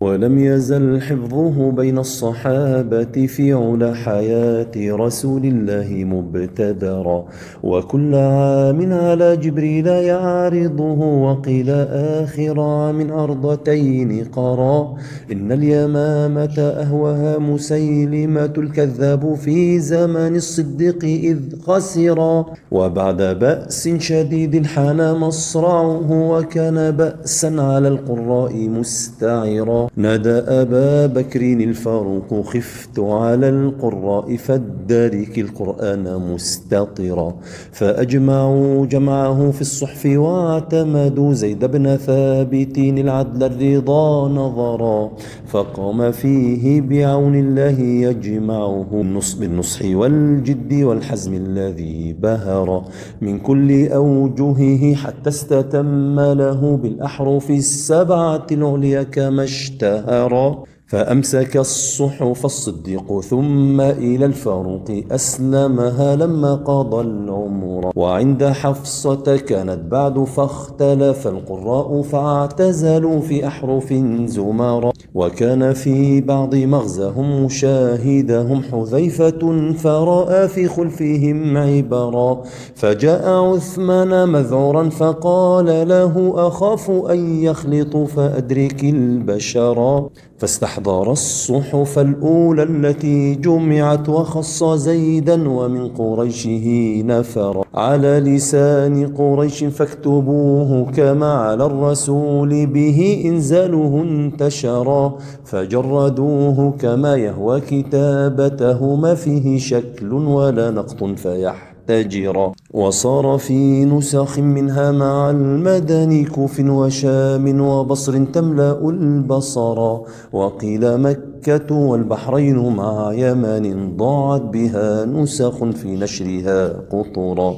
ولم يزل حفظه بين الصحابة في علا حياة رسول الله مبتدرا، وكل عام على جبريل يعرضه، وقيل آخر عام أرضتين قرا. إن اليمامة أهوها مسيلمة الكذاب في زمان الصديق إذ خسرا، وبعد بأس شديد حان مصرعه، وكان بأسا على القراء مستعرا. نادى أبا بكر الفاروق خفت على القراء فادرك القرآن مستطرا، فأجمعوا جمعه في الصحف واعتمدوا زيد بن ثابت العدل الرضا نظرا، فقام فيه بعون الله يجمعه بالنصح والجد والحزم الذي بهر من كل أوجهه، حتى استتم له بالأحرف السبعة العليا كما اشتهر. فأمسك الصحف الصديق ثم إلى الفاروق أسلمها لما قضى العمر، وعند حفصة كانت بعد فاختلف القراء فاعتزلوا في أحرف زمارا، وكان في بعض مغزهم مشاهدهم حذيفة فرأى في خلفهم عبرا، فجاء عثمان مذعورا فقال له أخاف أن يخلطوا فأدرك البشرا، فاستحضر الصحف الأولى التي جمعت وخص زيدا ومن قريشه نفر، على لسان قريش فاكتبوه كما على الرسول به إنزاله انتشرا، فجردوه كما يهوى كتابته ما فيه شكل ولا نقط فيحتجرا، وصار في نسخ منها مع المدني كوف وشام وبصر تملأ البصرا، وقيل مكة والبحرين مع يمن ضاعت بها نسخ في نشرها قطرا.